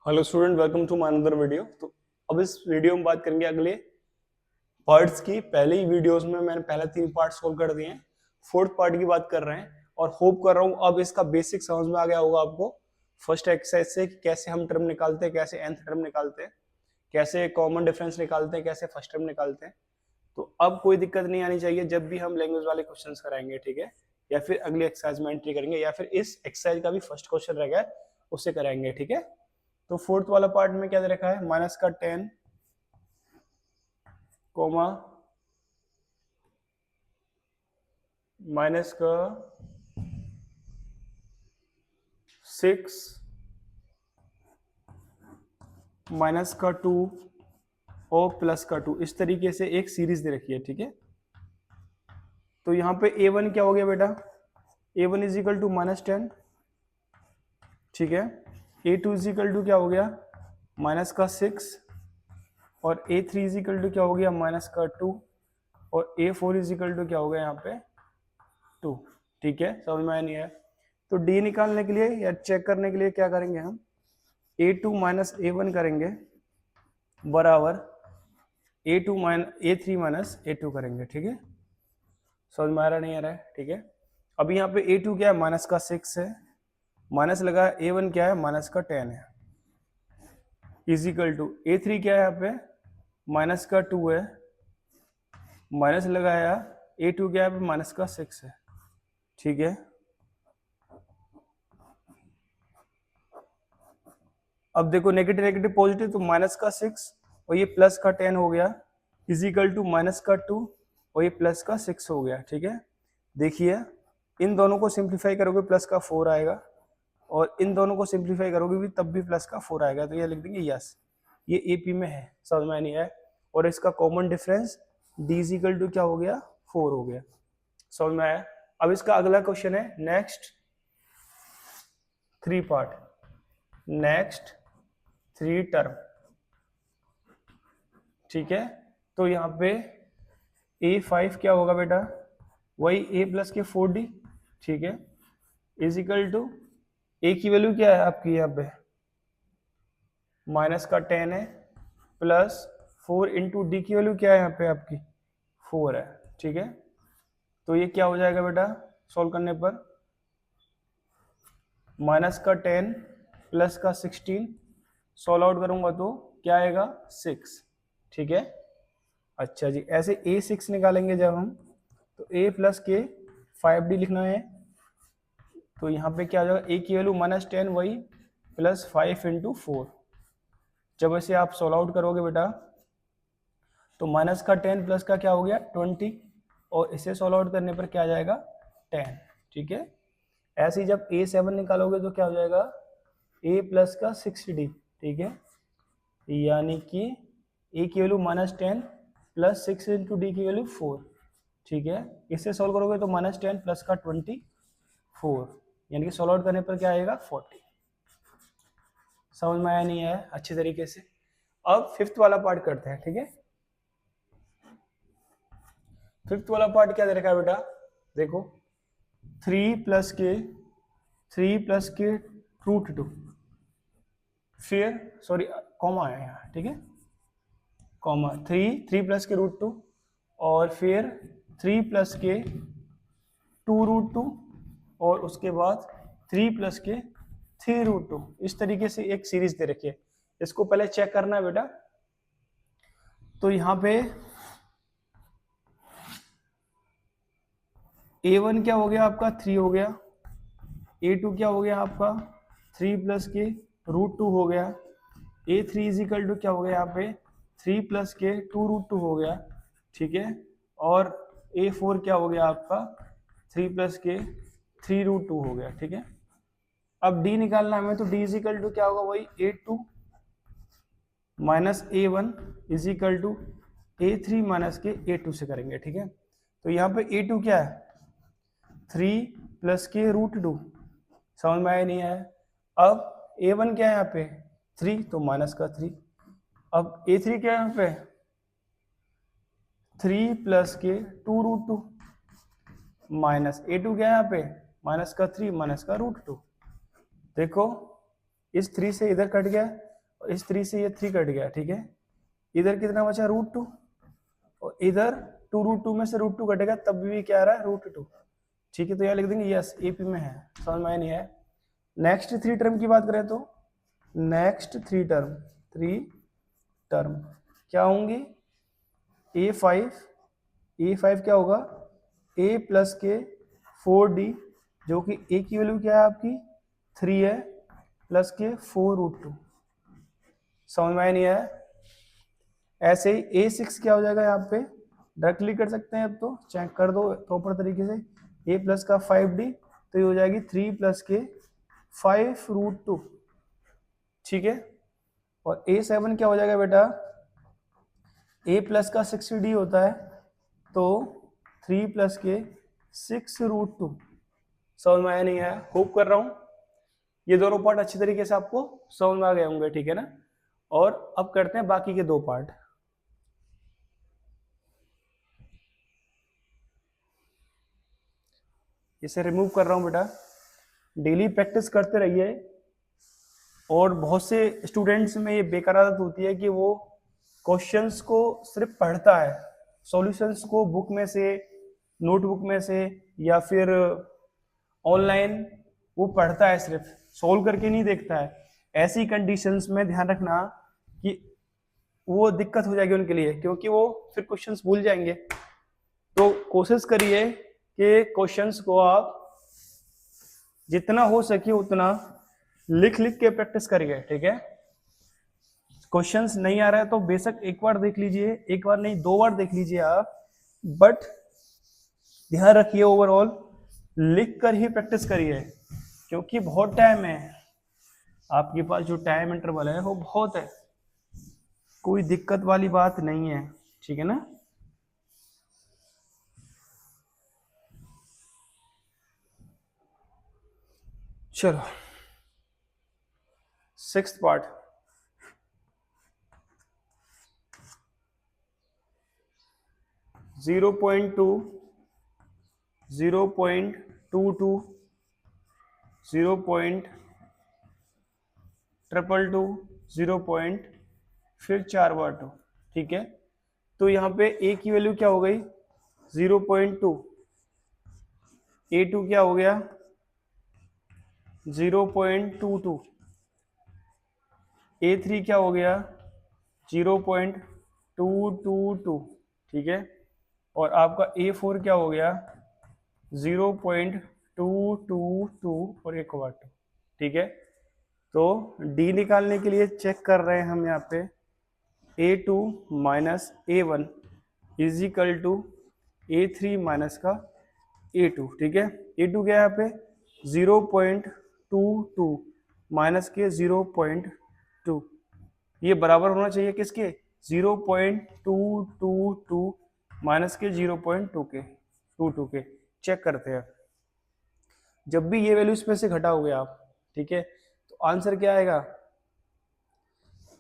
Hello student, welcome to my another video. तो अब इस वीडियो में बात करेंगे अगले पार्ट्स की। पहले ही वीडियोस में मैंने पहले 3 पार्ट सोल्व कर दिए हैं, फोर्थ पार्ट की बात कर रहे हैं और होप कर रहा हूं अब इसका बेसिक समझ में आ गया होगा आपको फर्स्ट एक्सरसाइज से कि कैसे हम टर्म निकालते हैं, कैसे nth टर्म निकालते हैं, कैसे कॉमन डिफरेंस निकालते हैं, कैसे फर्स्ट टर्म निकालते हैं। तो अब कोई दिक्कत नहीं आनी चाहिए जब भी हम लैंग्वेज वाले क्वेश्चंस कराएंगे, ठीक है, या फिर अगली एक्सरसाइज में एंट्री करेंगे या फिर इस एक्सरसाइज का भी फर्स्ट क्वेश्चन रहेगा उससे कराएंगे, ठीक है। तो फोर्थ वाला पार्ट में क्या दे रखा है, माइनस का 10 कोमा माइनस का 6 माइनस का 2 और प्लस का 2, इस तरीके से एक सीरीज दे रखी है, ठीक है। तो यहाँ पे a1 क्या हो गया बेटा, a1 इज इक्वल टू -10, ठीक है। a2 इज इक्वल टू क्या हो गया, माइनस का 6 और a3 इज इक्वल टू क्या हो गया, माइनस का 2 और a4 इज इक्वल टू क्या हो गया यहाँ पे 2, ठीक है। समझ में आया नहीं है? तो d निकालने के लिए या चेक करने के लिए क्या करेंगे हम, a2 माइनस a1 करेंगे बराबर a3 माइनस a2 करेंगे, ठीक है। समझ में आ रहा नहीं आ रहा है, ठीक है। अब यहाँ पे a2 क्या है, माइनस का 6 है, माइनस लगा a1 क्या है, माइनस का 10 है, इज इक्वल टू a3 क्या है यहाँ पे, माइनस का 2 है, माइनस लगाया a2 क्या है, माइनस का 6 है, ठीक है। अब देखो नेगेटिव नेगेटिव पॉजिटिव, तो माइनस का 6 और ये प्लस का 10 हो गया, इजिकल टू माइनस का 2 और ये प्लस का 6 हो गया, ठीक है। देखिए इन दोनों को सिंप्लीफाई करोगे प्लस का 4 आएगा और इन दोनों को सिंप्लीफाई करोगे भी तब भी प्लस का 4 आएगा, तो ये लिख देंगे यस, ये एपी में है। समझ में नहीं है? और इसका common difference d is equal to क्या हो गया, 4 हो गया। समझ में आया? अब इसका अगला क्वेश्चन है नेक्स्ट 3 पार्ट, नेक्स्ट 3 टर्म, ठीक है। तो यहाँ पे a5 क्या होगा बेटा, वही a प्लस के 4d, ठीक है, इज इक्वल टू a की वैल्यू क्या है आपकी यहाँ पे, माइनस का 10 है, प्लस 4 इंटू डी की वैल्यू क्या है यहाँ पे आपकी 4 है, ठीक है। तो ये क्या हो जाएगा बेटा सॉल्व करने पर, माइनस का 10 प्लस का 16, सॉल्व आउट करूंगा तो क्या आएगा 6, ठीक है। अच्छा जी, ऐसे a6 निकालेंगे जब हम, तो a प्लस के 5d लिखना है, तो यहाँ पे क्या हो जाएगा, a की वैल्यू -10 वही प्लस 5 इंटू 4। जब ऐसे आप सॉल्व आउट करोगे बेटा तो माइनस का 10 प्लस का क्या हो गया 20 और इसे सॉल्व आउट करने पर क्या आ जाएगा 10, ठीक है। ऐसे ही जब a7 निकालोगे तो क्या हो जाएगा a प्लस का 6d, ठीक है, यानी कि a की वैल्यू -10 प्लस 6 इंटू डी की वैल्यू 4, ठीक है। इससे सॉल्व करोगे तो -10 प्लस का 24, यानी कि सॉल्व आउट करने पर क्या आएगा 40। समझ में आया नहीं आया अच्छी तरीके से? अब फिफ्थ वाला पार्ट करते हैं, ठीक है। फिफ्थ वाला पार्ट क्या दे रखा है बेटा, देखो 3 प्लस के रूट 2, फिर सॉरी कॉमा है यहाँ, ठीक है, कॉमा 3 प्लस के रूट 2 और फिर 3 प्लस के 2 रूट 2 और उसके बाद 3 प्लस के 3 रूट 2, इस तरीके से एक सीरीज दे रखी है। इसको पहले चेक करना है बेटा। तो यहाँ पे a1 क्या हो गया आपका 3 हो गया, a2 क्या हो गया आपका 3 प्लस के रूट 2 हो गया, a3 इज इक्वल टू क्या हो गया यहाँ पे 3 प्लस के 2 रूट 2 हो गया, ठीक है। और a4 क्या हो गया आपका 3 प्लस के 3 रूट 2 हो गया, ठीक है। अब d निकालना है हमें, तो d इज इक्वल टू क्या होगा, वही a2 minus a1 is equal to a3 minus के a2 से करेंगे, ठीक है। तो यहाँ पे a2 क्या है 3 प्लस के रूट 2, समझ में आया नहीं आया? अब a1 क्या है यहाँ पे 3, तो माइनस का 3। अब a3 क्या है यहाँ पे 3 प्लस के 2 रूट 2 माइनस a2 क्या है यहाँ पे माइनस का 3 माइनस का रूट 2। देखो इस 3 से इधर कट गया और इस 3 से ये 3 कट गया, ठीक है। इधर कितना बचा, √2, और इधर 2√2 में से √2 कटेगा तब भी क्या आ रहा है, √2, ठीक है। तो यहाँ लिख देंगे यस एपी में है, समझ में नहीं है। नेक्स्ट 3 टर्म की बात करें तो नेक्स्ट 3 टर्म क्या होंगी, A5 क्या होगा, A प्लस के 4D, जो कि A की वैल्यू क्या है आपकी 3 है, प्लस के 4√2, समझ में नहीं है। ऐसे ही A6 क्या हो जाएगा, यहाँ पे डायरेक्टली कर सकते हैं, अब तो चेक कर दो प्रॉपर तरीके से। A प्लस का 5D तो ये हो जाएगी 3 प्लस के 5√2, ठीक है। और A7 क्या हो जाएगा बेटा, A प्लस का 6D होता है तो 3 प्लस के 6√2, समझ में आया नहीं आया, होप कर रहा हूं ये दोनों पार्ट अच्छी तरीके से आपको समझ में आ गए होंगे, ठीक है ना। और अब करते हैं बाकी के 2 पार्ट। इसे रिमूव कर रहा हूं बेटा, डेली प्रैक्टिस करते रहिए। और बहुत से स्टूडेंट्स में ये बेकार आदत होती है कि वो क्वेश्चंस को सिर्फ पढ़ता है, सॉल्यूशंस को बुक में से, नोटबुक में से या फिर ऑनलाइन वो पढ़ता है, सिर्फ सॉल्व करके नहीं देखता है। ऐसी कंडीशंस में ध्यान रखना कि वो दिक्कत हो जाएगी उनके लिए, क्योंकि वो फिर क्वेश्चंस भूल जाएंगे। तो कोशिश करिए कि क्वेश्चंस को आप जितना हो सके उतना लिख लिख के प्रैक्टिस करिए, ठीक है। क्वेश्चंस नहीं आ रहा है तो बेशक एक बार देख लीजिए, एक बार नहीं 2 बार देख लीजिए आप, बट ध्यान रखिए ओवरऑल लिख कर ही प्रैक्टिस करिए, क्योंकि बहुत टाइम है आपके पास, जो टाइम इंटरवल है वो बहुत है, कोई दिक्कत वाली बात नहीं है, ठीक है ना। चलो 6th part, zero point two 0.22 0.222 0. फिर 4 बार 2, ठीक है। तो यहाँ पे A की वैल्यू क्या हो गई 0.2, A2 क्या हो गया 0.22, A3 क्या हो गया 0.222, ठीक है। और आपका A4 क्या हो गया 0.222 और 1 बार 2, ठीक है। तो D निकालने के लिए चेक कर रहे हैं हम यहाँ पे A2 minus A1 is equal to A3 minus का A2, ठीक है। A2 क्या है यहाँ पे 0.22 माइनस के 0.2, ये बराबर होना चाहिए किसके 0.222 माइनस के 0.22 के। चेक करते हैं, जब भी ये वैल्यू इसमें से घटाओगे आप, ठीक है, तो आंसर क्या आएगा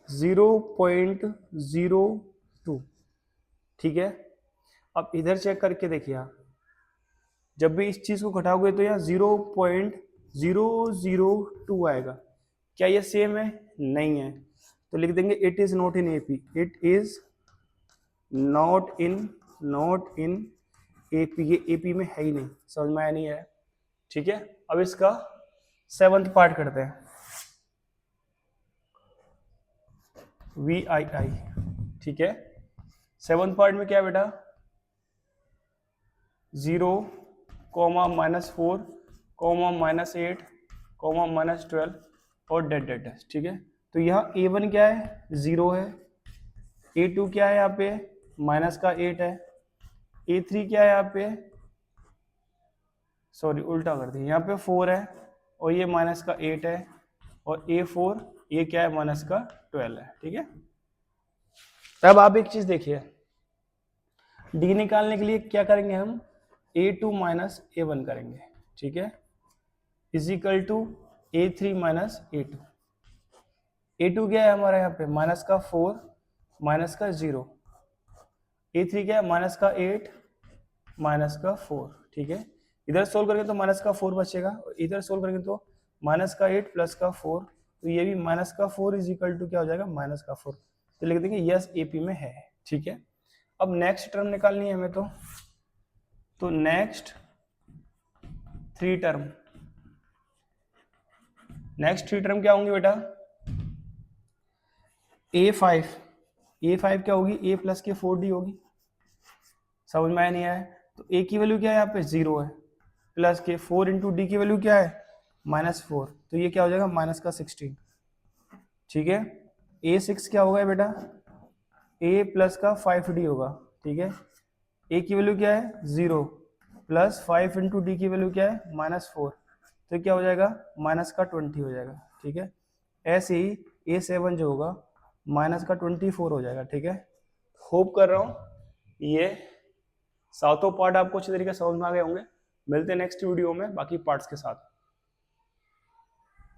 0.02, ठीक है। अब इधर चेक करके देखिए आप, जब भी इस चीज को घटाओगे तो यहाँ 0.002 आएगा, क्या ये सेम है, नहीं है, तो लिख देंगे it is not in AP, it is not in AP, ये एपी में है ही नहीं, समझ में आया नहीं है, ठीक है। अब इसका 7th पार्ट करते हैं, VII, ठीक है। 7th पार्ट में क्या बेटा 0, -4, -8, -12 और डेड, ठीक है। तो यहाँ A1 क्या है 0 है, A2 क्या है यहाँ पे माइनस का 8 है, A3 क्या है यहाँ पे, सॉरी उल्टा कर दी, यहाँ पे 4 है और ये माइनस का 8 है, और A4 ये क्या है माइनस का 12 है, ठीक है। तब आप एक चीज देखिए, D निकालने के लिए क्या करेंगे हम A2 माइनस A1 करेंगे, ठीक है, is equal to A3 minus A2। A2 क्या है हमारा यहाँ पे माइनस का 4 माइनस का 0, A3 क्या है माइनस का 8 माइनस का 4, ठीक है। इधर सोल्व करेंगे तो माइनस का 4 बचेगा, इधर सोल्व करेंगे तो माइनस का 8 प्लस का 4 तो ये भी माइनस का 4 इज इक्वल टू क्या हो जाएगा, माइनस का 4। तो लिख देंगे यस एपी में है। ठीक है, अब नेक्स्ट टर्म निकालनी है हमें, तो नेक्स्ट थ्री टर्म क्या होंगी बेटा, a5 क्या होगी, a प्लस के 4d होगी। समझ में आया नहीं आया? तो a की वैल्यू क्या है यहाँ पे 0 है, प्लस के 4 इंटू डी की वैल्यू क्या है -4, तो ये क्या हो जाएगा माइनस का 16। ठीक है, a6 क्या होगा बेटा, a प्लस का 5d होगा। ठीक है, a की वैल्यू क्या है 0, प्लस 5 इंटू डी की वैल्यू क्या है -4, तो क्या हो जाएगा माइनस का 20 हो जाएगा। ठीक है, ऐसे ही a7 जो होगा माइनस का 24 हो जाएगा। ठीक है, होप कर रहा हूँ ये सातों पार्ट आपको अच्छी तरीके से समझ में आ गए होंगे। मिलते हैं नेक्स्ट वीडियो में बाकी पार्ट्स के साथ।